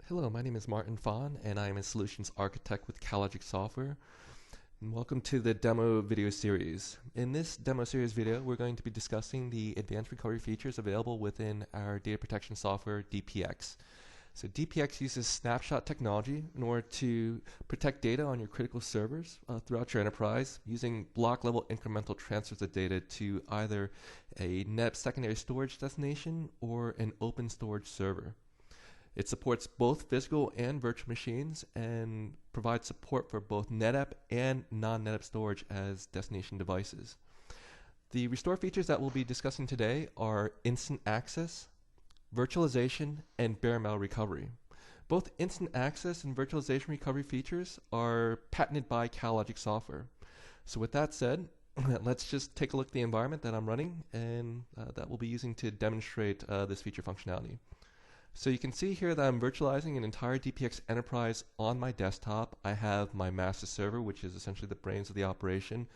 Hello, my name is Martin Fahn, and I am a solutions architect with Catalogic Software. And welcome to the demo video series. In this demo series video, we're going to be discussing the advanced recovery features available within our data protection software, DPX. So DPX uses snapshot technology in order to protect data on your critical servers throughout your enterprise using block-level incremental transfers of data to either a NetApp secondary storage destination or an open storage server. It supports both physical and virtual machines and provides support for both NetApp and non-NetApp storage as destination devices. The restore features that we'll be discussing today are instant access, virtualization, and bare metal recovery. Both instant access and virtualization recovery features are patented by Catalogic Software. So with that said, let's just take a look at the environment that I'm running and that we'll be using to demonstrate this feature functionality. So you can see here that I'm virtualizing an entire DPX enterprise on my desktop. I have my master server, which is essentially the brains of the operation.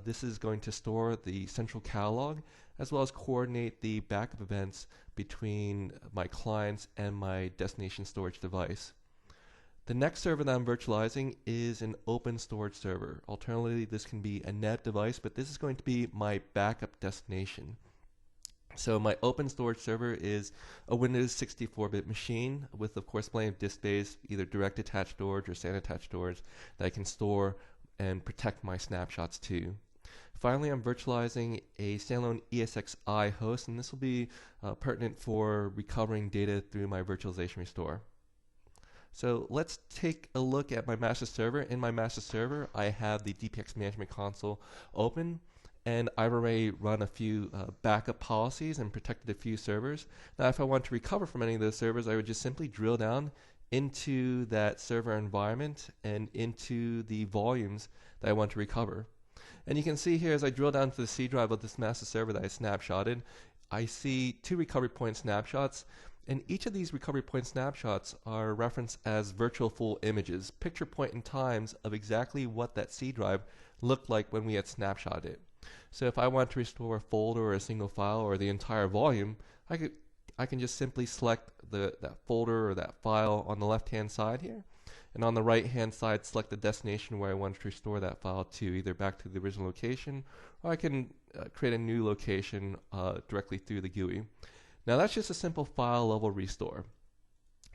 This is going to store the central catalog as well as coordinate the backup events between my clients and my destination storage device. The next server that I'm virtualizing is an open storage server. Alternatively, this can be a NetApp device, but this is going to be my backup destination. So my open storage server is a Windows 64-bit machine with, of course, plenty of disk space, either direct attached storage or SAN attached storage that I can store and protect my snapshots to. Finally, I'm virtualizing a standalone ESXi host, and this will be pertinent for recovering data through my virtualization restore. So let's take a look at my master server. In my master server, I have the DPX management console open, and I've already run a few backup policies and protected a few servers. Now, if I want to recover from any of those servers, I would just simply drill down into that server environment and into the volumes that I want to recover. And you can see here as I drill down to the C drive of this master server that I snapshotted, I see two recovery point snapshots. And each of these recovery point snapshots are referenced as virtual full images, picture point in times of exactly what that C drive looked like when we had snapshotted it. So if I want to restore a folder or a single file or the entire volume, I can just simply select that folder or that file on the left-hand side here, and on the right-hand side select the destination where I want to restore that file to, either back to the original location, or I can create a new location directly through the GUI. Now that's just a simple file level restore,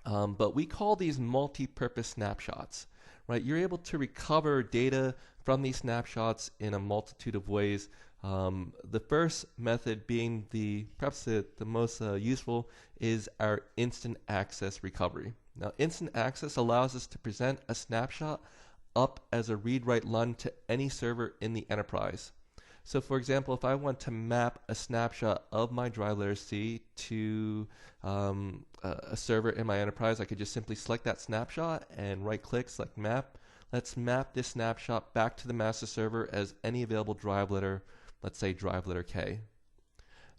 but we call these multi-purpose snapshots. Right, you're able to recover data from these snapshots in a multitude of ways. The first method being perhaps the most useful is our instant access recovery. Now, instant access allows us to present a snapshot up as a read-write LUN to any server in the enterprise. So for example, if I want to map a snapshot of my drive letter C to a server in my enterprise, I could just simply select that snapshot and right-click, select map. Let's map this snapshot back to the master server as any available drive letter, let's say drive letter K.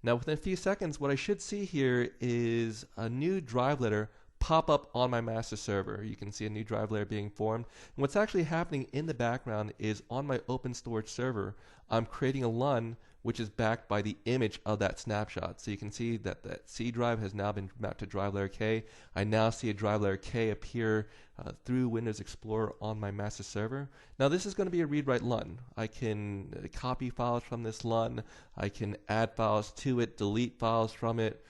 Now within a few seconds, what I should see here is a new drive letter pop up on my master server. You can see a new drive layer being formed. And what's actually happening in the background is on my open storage server, I'm creating a LUN which is backed by the image of that snapshot. So you can see that that C drive has now been mapped to drive layer K. I now see a drive layer K appear through Windows Explorer on my master server. Now this is going to be a read-write LUN. I can copy files from this LUN. I can add files to it, delete files from it.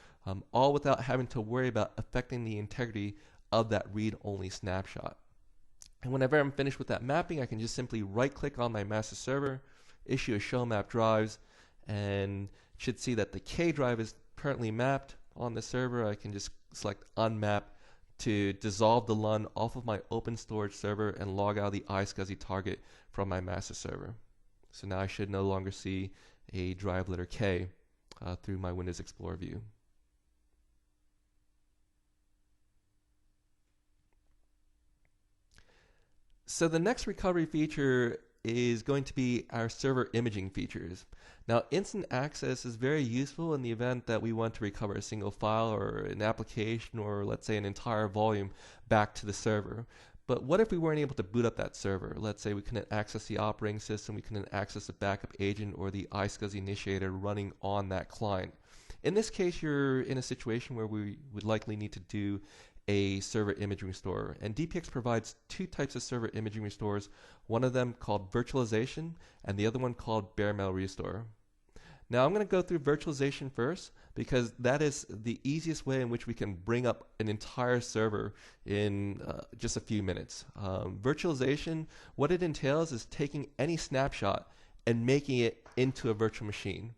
All without having to worry about affecting the integrity of that read-only snapshot. And whenever I'm finished with that mapping, I can just simply right-click on my master server, issue a show map drives, and should see that the K drive is currently mapped on the server. I can just select unmap to dissolve the LUN off of my open storage server and log out the scuzzy target from my master server. So now I should no longer see a drive letter K through my Windows Explorer view. So the next recovery feature is going to be our server imaging features. Now, instant access is very useful in the event that we want to recover a single file or an application or, let's say, an entire volume back to the server. But what if we weren't able to boot up that server? Let's say we couldn't access the operating system, we couldn't access the backup agent or the scuzzy initiator running on that client. In this case, you're in a situation where we would likely need to do a server image restorer. And DPX provides two types of server imaging restorers, one of them called virtualization and the other one called bare metal restore. Now I'm going to go through virtualization first because that is the easiest way in which we can bring up an entire server in just a few minutes. Virtualization, what it entails is taking any snapshot and making it into a virtual machine.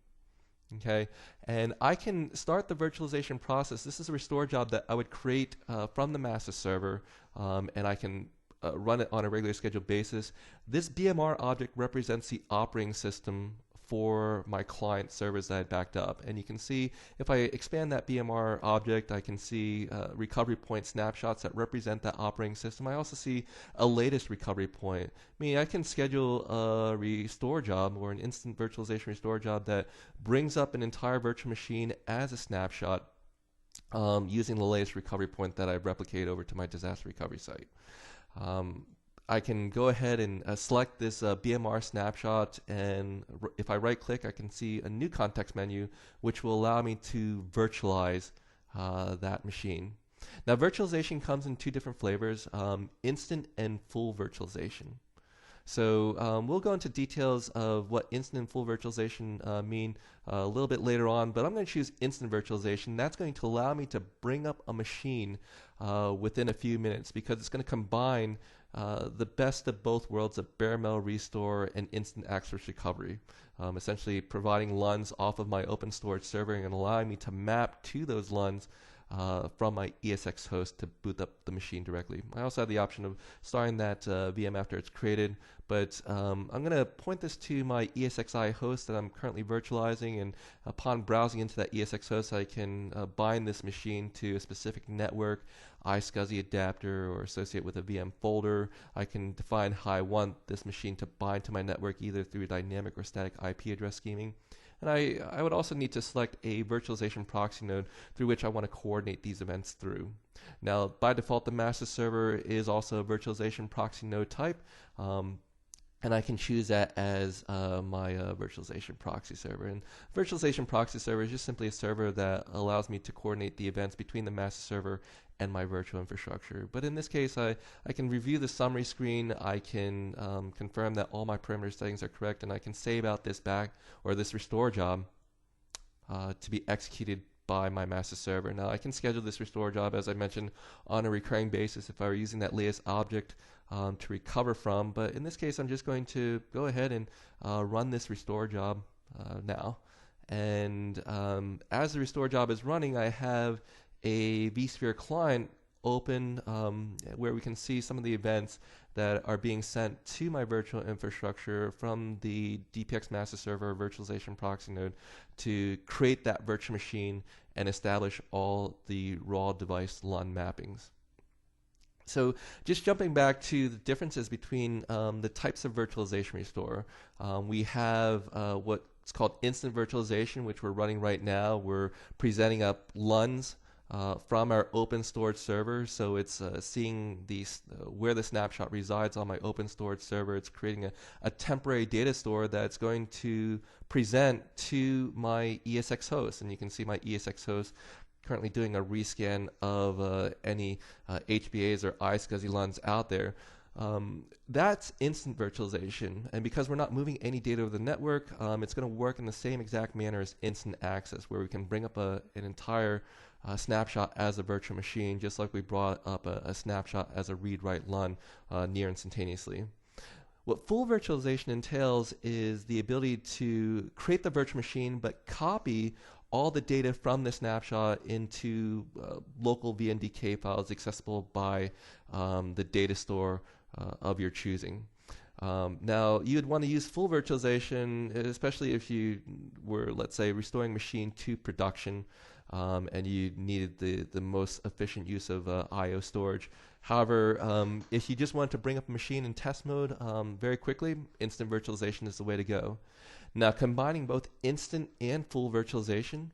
Okay, and I can start the virtualization process. This is a restore job that I would create from the master server, and I can run it on a regular scheduled basis. This BMR object represents the operating system for my client servers that I backed up. And you can see if I expand that BMR object, I can see recovery point snapshots that represent that operating system. I also see a latest recovery point. I mean, I can schedule a restore job or an instant virtualization restore job that brings up an entire virtual machine as a snapshot using the latest recovery point that I replicate over to my disaster recovery site. I can go ahead and select this BMR snapshot, and if I right click I can see a new context menu which will allow me to virtualize that machine. Now virtualization comes in two different flavors, instant and full virtualization. So we'll go into details of what instant and full virtualization mean a little bit later on, but I'm going to choose instant virtualization. That's going to allow me to bring up a machine within a few minutes because it's going to combine the best of both worlds of bare metal restore and instant access recovery, essentially providing LUNs off of my open storage server and allowing me to map to those LUNs from my ESX host to boot up the machine directly. I also have the option of starting that VM after it's created, but I'm going to point this to my ESXi host that I'm currently virtualizing, and upon browsing into that ESX host I can bind this machine to a specific network, scuzzy adapter, or associate with a VM folder. I can define how I want this machine to bind to my network either through dynamic or static IP address scheming. And I would also need to select a virtualization proxy node through which I want to coordinate these events through. Now, by default, the master server is also a virtualization proxy node type, and I can choose that as my virtualization proxy server. And virtualization proxy server is just simply a server that allows me to coordinate the events between the master server and my virtual infrastructure. But in this case, I can review the summary screen, I can confirm that all my parameter settings are correct, and I can save out this this restore job to be executed by my master server. Now I can schedule this restore job, as I mentioned, on a recurring basis if I were using that latest object to recover from, but in this case I'm just going to go ahead and run this restore job now. And as the restore job is running, I have a vSphere client open where we can see some of the events that are being sent to my virtual infrastructure from the DPX master server virtualization proxy node to create that virtual machine and establish all the raw device LUN mappings. So just jumping back to the differences between the types of virtualization restore, we have what's called instant virtualization, which we're running right now. We're presenting up LUNs from our open storage server, so it's seeing where the snapshot resides on my open storage server. It's creating a temporary data store that's going to present to my ESX host, and you can see my ESX host currently doing a rescan of any HBAs or scuzzy LUNs out there. That's instant virtualization, and because we're not moving any data over the network, it's going to work in the same exact manner as instant access, where we can bring up an entire snapshot as a virtual machine, just like we brought up a snapshot as a read-write LUN near instantaneously. What full virtualization entails is the ability to create the virtual machine but copy all the data from the snapshot into local VNDK files accessible by the data store of your choosing. Now, you'd want to use full virtualization, especially if you were, let's say, restoring machine to production and you needed the most efficient use of I/O storage. However, if you just wanted to bring up a machine in test mode very quickly, instant virtualization is the way to go. Now, combining both instant and full virtualization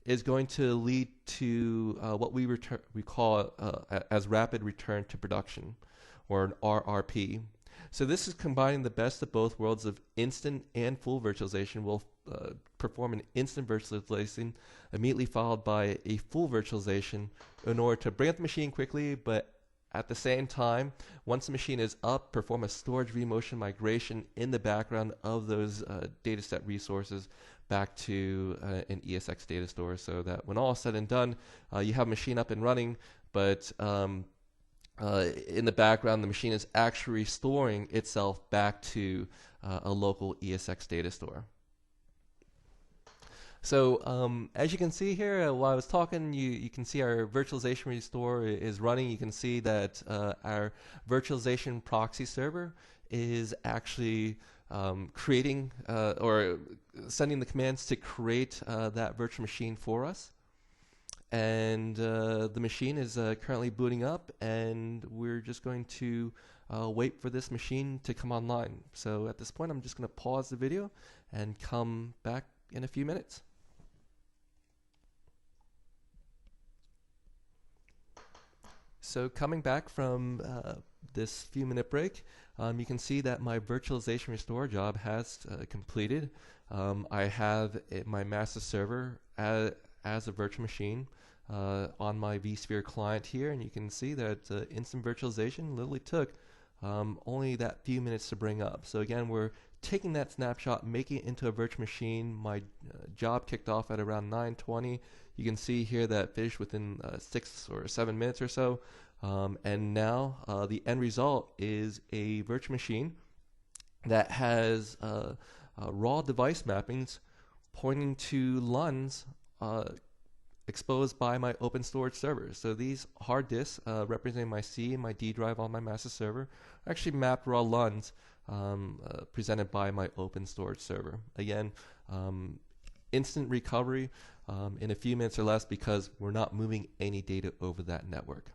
is going to lead to what we call as rapid return to production, or an RRP. So this is combining the best of both worlds of instant and full virtualization. We'll perform an instant virtualization immediately followed by a full virtualization in order to bring up the machine quickly, but at the same time, once the machine is up, perform a storage vMotion migration in the background of those dataset resources back to an ESX data store, so that when all is said and done, you have a machine up and running, but in the background, the machine is actually restoring itself back to a local ESX data store. So as you can see here, while I was talking, you can see our virtualization restore is running. You can see that our virtualization proxy server is actually creating or sending the commands to create that virtual machine for us. And the machine is currently booting up, and we're just going to wait for this machine to come online. So at this point, I'm just going to pause the video and come back in a few minutes. So coming back from this few-minute break, you can see that my virtualization restore job has completed. I have my master server as a virtual machine on my vSphere client here, and you can see that instant virtualization literally took only that few minutes to bring up. So again, we're taking that snapshot, making it into a virtual machine. My job kicked off at around 9:20. You can see here that finished within 6 or 7 minutes or so. And now the end result is a virtual machine that has raw device mappings pointing to LUNs exposed by my open storage server. So these hard disks representing my C and my D drive on my master server are actually mapped raw LUNs presented by my open storage server. Again, instant recovery in a few minutes or less because we're not moving any data over that network.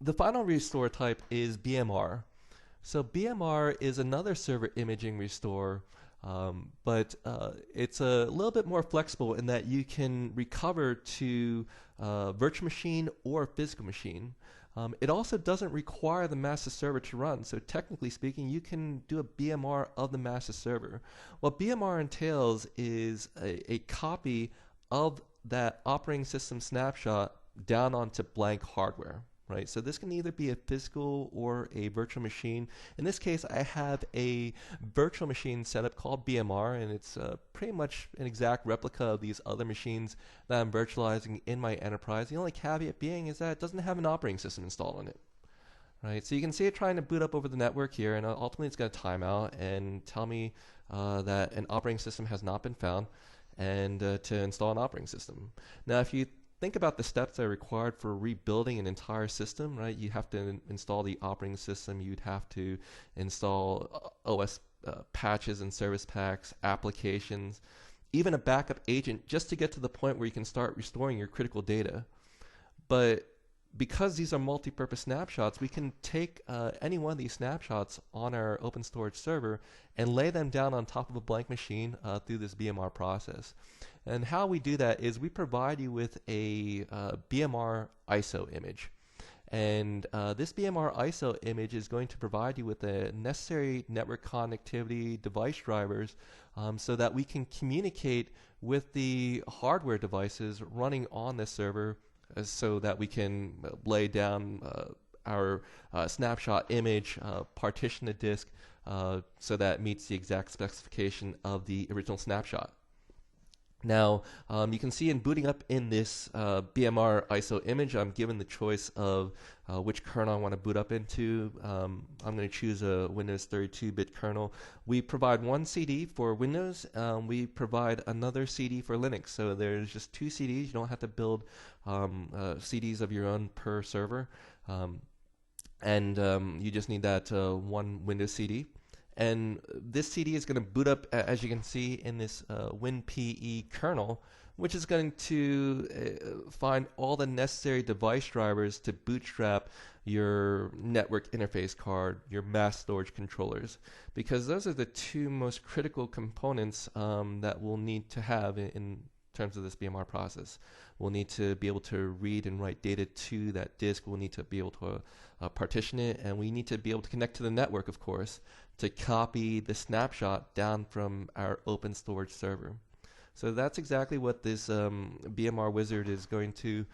The final restore type is BMR. So BMR is another server imaging restore, but it's a little bit more flexible in that you can recover to virtual machine or physical machine. It also doesn't require the master server to run, so technically speaking, you can do a BMR of the master server. What BMR entails is a copy of that operating system snapshot down onto blank hardware. Right, so this can either be a physical or a virtual machine. In this case, I have a virtual machine setup called BMR, and it's pretty much an exact replica of these other machines that I'm virtualizing in my enterprise. The only caveat being is that it doesn't have an operating system installed on it. Right, so you can see it trying to boot up over the network here, and ultimately it's going to time out and tell me that an operating system has not been found, and to install an operating system. Now, if you think about the steps that are required for rebuilding an entire system, right? You have to install the operating system, you'd have to install OS patches and service packs, applications, even a backup agent just to get to the point where you can start restoring your critical data. But because these are multi-purpose snapshots, we can take any one of these snapshots on our open storage server and lay them down on top of a blank machine through this BMR process. And how we do that is we provide you with a BMR ISO image. And this BMR ISO image is going to provide you with the necessary network connectivity device drivers so that we can communicate with the hardware devices running on this server so that we can lay down our snapshot image, partition the disk so that it meets the exact specification of the original snapshot. Now, you can see in booting up in this BMR ISO image, I'm given the choice of which kernel I want to boot up into. I'm going to choose a Windows 32-bit kernel. We provide one CD for Windows. We provide another CD for Linux. So there's just 2 CDs. You don't have to build CDs of your own per server. You just need that one Windows CD. And this CD is going to boot up, as you can see, in this WinPE kernel, which is going to find all the necessary device drivers to bootstrap your network interface card, your mass storage controllers, because those are the 2 most critical components that we'll need to have in terms of this BMR process. We'll need to be able to read and write data to that disk. We'll need to be able to partition it, and we need to be able to connect to the network, of course, to copy the snapshot down from our open storage server. So that's exactly what this BMR wizard is going to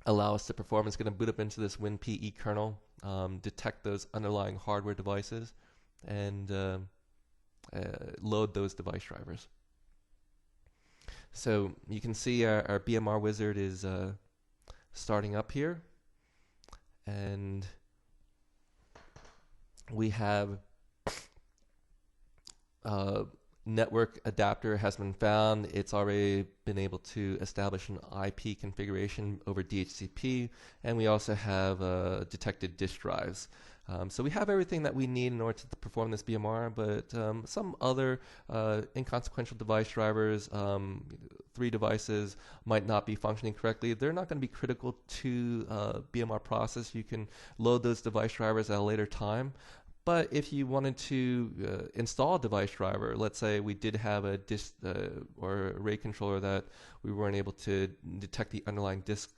allow us to perform. It's going to boot up into this WinPE kernel, detect those underlying hardware devices, and load those device drivers. So you can see our BMR wizard is starting up here, and we have network adapter has been found. It's already been able to establish an IP configuration over DHCP, and we also have detected disk drives. So we have everything that we need in order to perform this BMR, but some other inconsequential device drivers, 3 devices, might not be functioning correctly. They're not going to be critical to BMR process. You can load those device drivers at a later time. But if you wanted to install a device driver, let's say we did have a disk or array controller that we weren't able to detect the underlying disk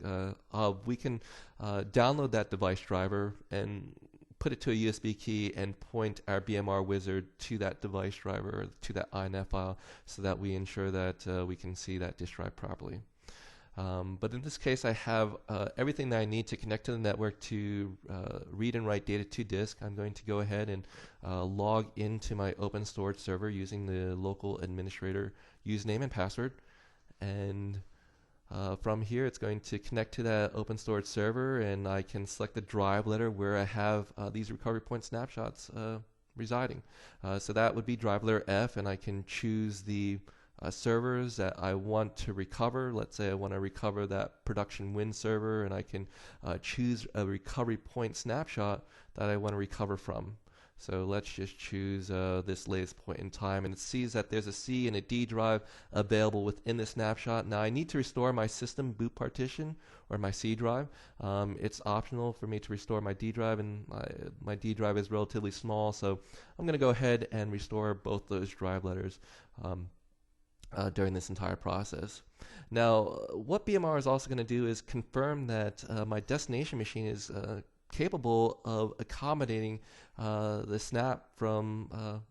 of, we can download that device driver and put it to a USB key and point our BMR wizard to that device driver, or to that INF file, so that we ensure that we can see that disk drive properly. But in this case, I have everything that I need to connect to the network to read and write data to disk. I'm going to go ahead and log into my open storage server using the local administrator username and password. And from here, it's going to connect to that open storage server, and I can select the drive letter where I have these recovery point snapshots residing. So that would be drive letter F, and I can choose the servers that I want to recover. Let's say I want to recover that production Win server, and I can choose a recovery point snapshot that I want to recover from. So let's just choose this latest point in time, and it sees that there's a C and a D drive available within the snapshot. Now I need to restore my system boot partition, or my C drive. It's optional for me to restore my D drive, and my D drive is relatively small, so I'm going to go ahead and restore both those drive letters during this entire process. Now, what BMR is also going to do is confirm that my destination machine is capable of accommodating the snap from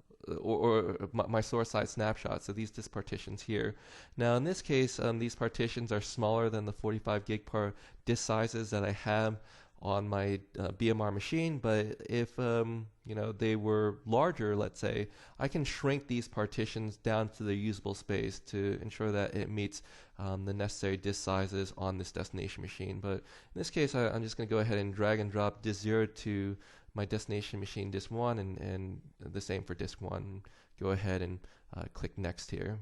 or my source side snapshot, so these disk partitions here. Now in this case, these partitions are smaller than the 45 gig per disk sizes that I have on my BMR machine, but if they were larger, let's say, I can shrink these partitions down to the usable space to ensure that it meets the necessary disk sizes on this destination machine. But in this case, I'm just going to go ahead and drag and drop disk 0 to my destination machine disk 1, and the same for disk 1. Go ahead and click next here.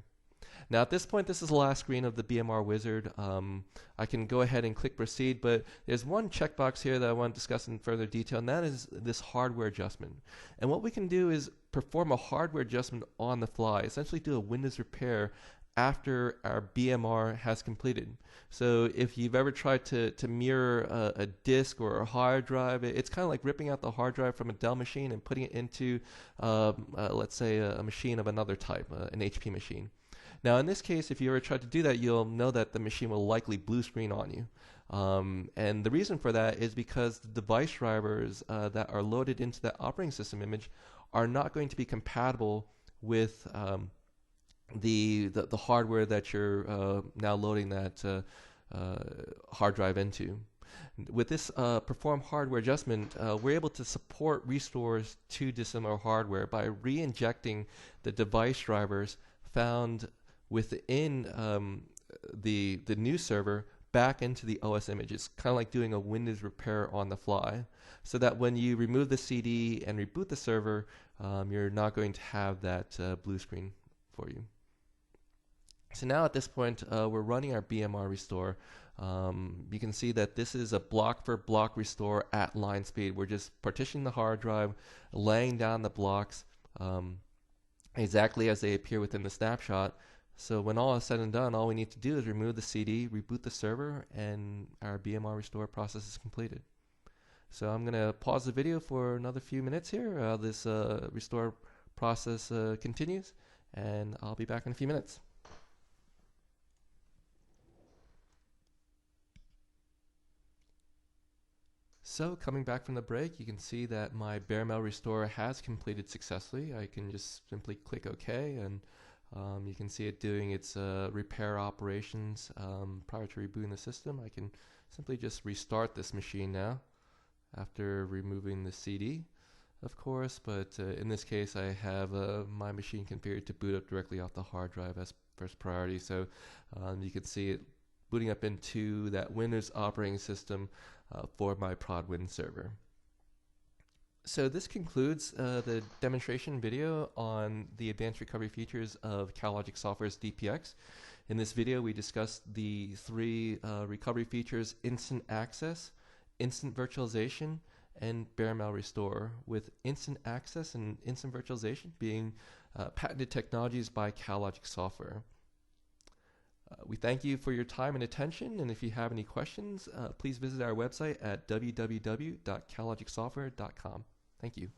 Now at this point, this is the last screen of the BMR wizard. I can go ahead and click proceed, but there's one checkbox here that I want to discuss in further detail, and that is this hardware adjustment. And what we can do is perform a hardware adjustment on the fly, essentially do a Windows repair after our BMR has completed. So if you've ever tried to mirror a disk or a hard drive, it's kind of like ripping out the hard drive from a Dell machine and putting it into, let's say, a machine of another type, an HP machine. Now in this case, if you ever tried to do that, you'll know that the machine will likely blue screen on you. And the reason for that is because the device drivers that are loaded into that operating system image are not going to be compatible with the hardware that you're now loading that hard drive into. With this perform hardware adjustment, we're able to support restores to dissimilar hardware by re-injecting the device drivers found within the new server back into the OS image. It's kind of like doing a Windows repair on the fly, so that when you remove the CD and reboot the server, you're not going to have that blue screen for you. So now at this point, we're running our BMR restore. You can see that this is a block for block restore at line speed. We're just partitioning the hard drive, laying down the blocks exactly as they appear within the snapshot. So when all is said and done, all we need to do is remove the CD, reboot the server, and our BMR restore process is completed. So I'm going to pause the video for another few minutes here. This restore process continues, and I'll be back in a few minutes. So coming back from the break, you can see that my bare metal restore has completed successfully. I can just simply click OK, and you can see it doing its repair operations prior to rebooting the system. I can simply just restart this machine now after removing the CD, of course, but in this case I have my machine configured to boot up directly off the hard drive as first priority. So you can see it booting up into that Windows operating system for my ProdWin server. So this concludes the demonstration video on the advanced recovery features of Catalogic Software's DPX. In this video we discussed the three recovery features: instant access, instant virtualization, and bare metal restore, with instant access and instant virtualization being patented technologies by Catalogic Software. We thank you for your time and attention, and if you have any questions, please visit our website at www.catalogicsoftware.com. Thank you.